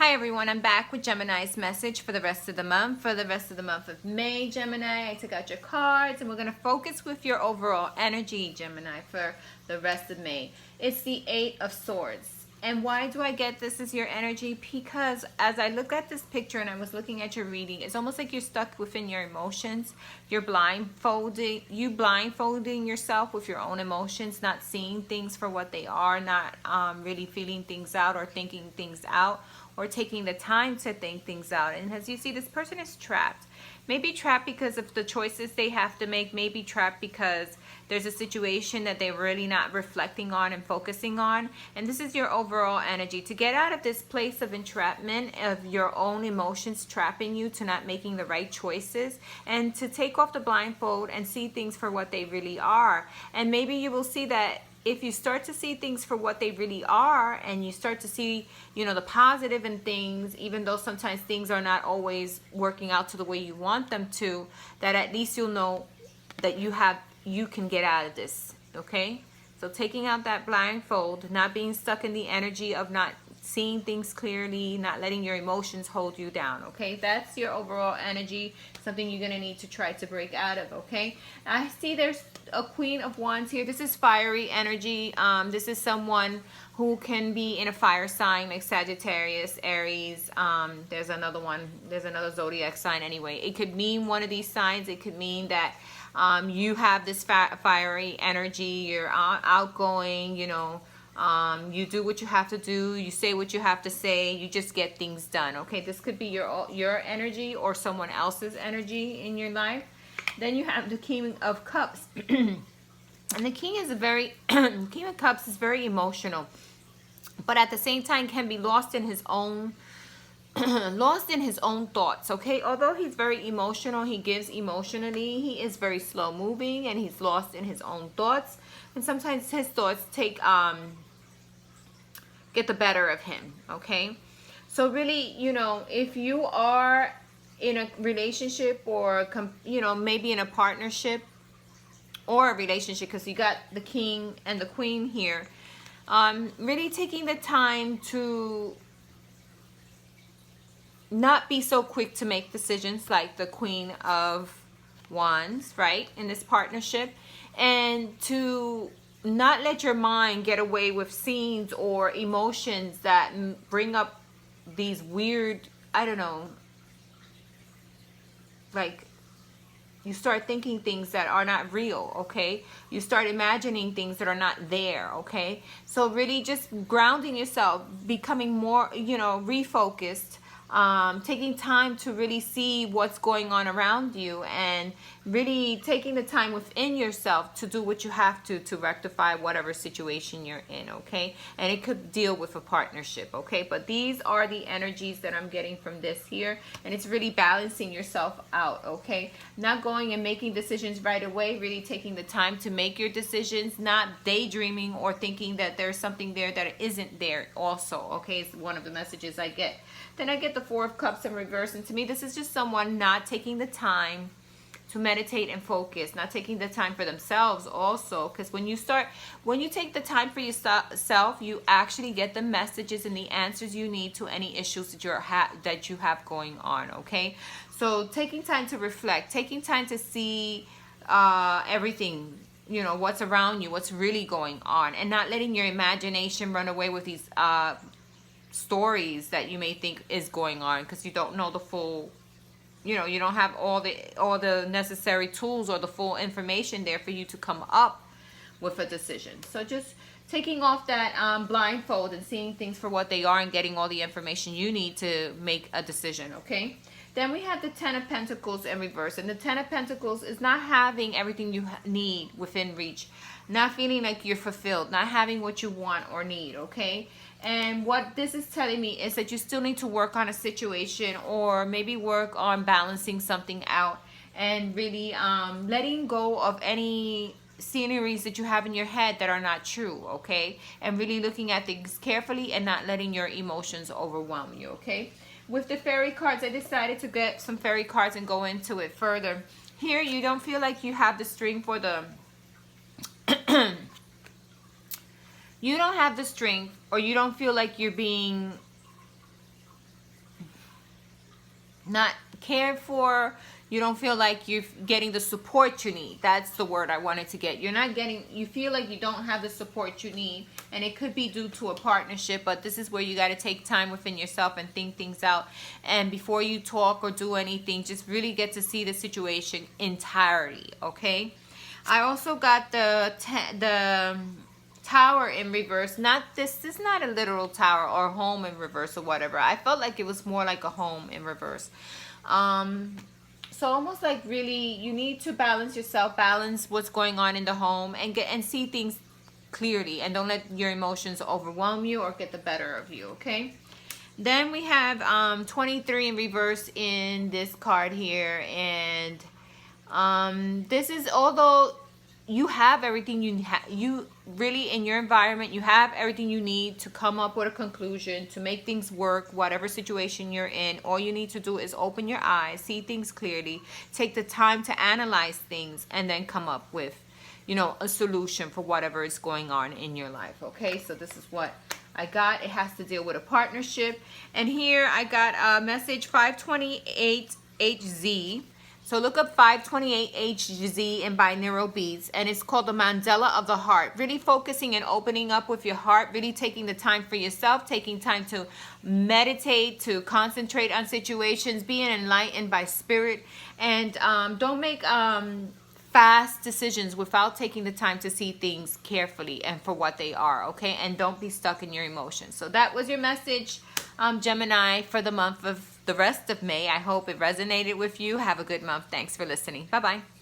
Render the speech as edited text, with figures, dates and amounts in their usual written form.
Hi everyone, I'm back with Gemini's message for the rest of the month. For the rest of the month of May, Gemini, I took out your cards and we're going to focus with your overall energy, Gemini, for the rest of May. It's the Eight of Swords. And why do I get this as your energy? Because as I look at this picture and I was looking at your reading, it's almost like you're stuck within your emotions. You're blindfolding yourself with your own emotions, not seeing things for what they are, not really feeling things out or thinking things out, or taking the time to think things out. And as you see, this person is trapped. Maybe trapped because of the choices they have to make. Maybe trapped because there's a situation that they're really not reflecting on and focusing on. And this is your overall energy. To get out of this place of entrapment, of your own emotions trapping you to not making the right choices, and to take off the blindfold and see things for what they really are. And maybe you will see that if you start to see things for what they really are, and you start to see, the positive in things, even though sometimes things are not always working out to the way you want them to, that at least you'll know that you can get out of this, okay? So taking out that blindfold, not being stuck in the energy of not seeing things clearly, not letting your emotions hold you down, okay? That's your overall energy, something you're going to need to try to break out of, okay? I see there's a Queen of Wands here. This is fiery energy. This is someone who can be in a fire sign like Sagittarius, Aries. There's another zodiac sign anyway. It could mean one of these signs. It could mean that you have this fiery energy. You're outgoing, you do what you have to do, you say what you have to say, you just get things done, okay? This could be your energy or someone else's energy in your life. Then you have the King of Cups. And the King is King of Cups is very emotional, but at the same time can be lost in his own thoughts, okay? Although he's very emotional, he gives emotionally, he is very slow moving and he's lost in his own thoughts. And sometimes his thoughts get the better of him, okay? So really, if you are in a relationship or, maybe in a partnership or a relationship, because you got the King and the Queen here, really taking the time to not be so quick to make decisions like the Queen of Wands, right, in this partnership, and to not let your mind get away with scenes or emotions that bring up these weird, I don't know, like you start thinking things that are not real, okay? You start imagining things that are not there, okay? So really just grounding yourself, becoming more, refocused, taking time to really see what's going on around you, and really taking the time within yourself to do what you have to rectify whatever situation you're in, okay? And it could deal with a partnership, okay? But these are the energies that I'm getting from this here, and it's really balancing yourself out, okay? Not going and making decisions right away, really taking the time to make your decisions, not daydreaming or thinking that there's something there that isn't there also, okay? It's one of the messages I get. Then I get the Four of Cups in reverse, and to me this is just someone not taking the time to meditate and focus, not taking the time for themselves also, because when you take the time for yourself, you actually get the messages and the answers you need to any issues that you have going on, okay? So taking time to reflect, taking time to see everything, what's around you, what's really going on, and not letting your imagination run away with these stories that you may think is going on, because you don't know the full, you don't have all the necessary tools or the full information there for you to come up with a decision. So just taking off that blindfold and seeing things for what they are and getting all the information you need to make a decision, okay? Then we have the Ten of Pentacles in reverse, and the Ten of Pentacles is not having everything you need within reach, not feeling like you're fulfilled, not having what you want or need, okay? And what this is telling me is that you still need to work on a situation, or maybe work on balancing something out, and really letting go of any sceneries that you have in your head that are not true, okay? And really looking at things carefully and not letting your emotions overwhelm you, okay? With the fairy cards, I decided to get some fairy cards and go into it further. Here, you don't feel like you have the strength for the you don't have the strength, or you don't feel like you're being not cared for. You don't feel like you're getting the support you need. That's the word I wanted to get. You're not getting, you feel like you don't have the support you need, and it could be due to a partnership, but this is where you got to take time within yourself and think things out. And before you talk or do anything, just really get to see the situation entirely, okay? I also got the tower in reverse. Not this is not a literal tower or home in reverse or whatever. I felt like it was more like a home in reverse. So almost like really you need to balance yourself, balance what's going on in the home, and see things clearly, and don't let your emotions overwhelm you or get the better of you, okay? Then we have 23 in reverse in this card here, and this is, although you have everything you really in your environment, you have everything you need to come up with a conclusion, to make things work, whatever situation you're in. All you need to do is open your eyes, see things clearly, take the time to analyze things, and then come up with, you know, a solution for whatever is going on in your life, okay? So this is what I got. It has to deal with a partnership. And here I got a message 528HZ. So look up 528HZ in binaural beats, and it's called the Mandala of the Heart. Really focusing and opening up with your heart, really taking the time for yourself, taking time to meditate, to concentrate on situations, being enlightened by spirit, and don't make fast decisions without taking the time to see things carefully and for what they are, okay? And don't be stuck in your emotions. So that was your message, Gemini, for the month of the rest of May. I hope it resonated with you. Have a good month. Thanks for listening. Bye-bye.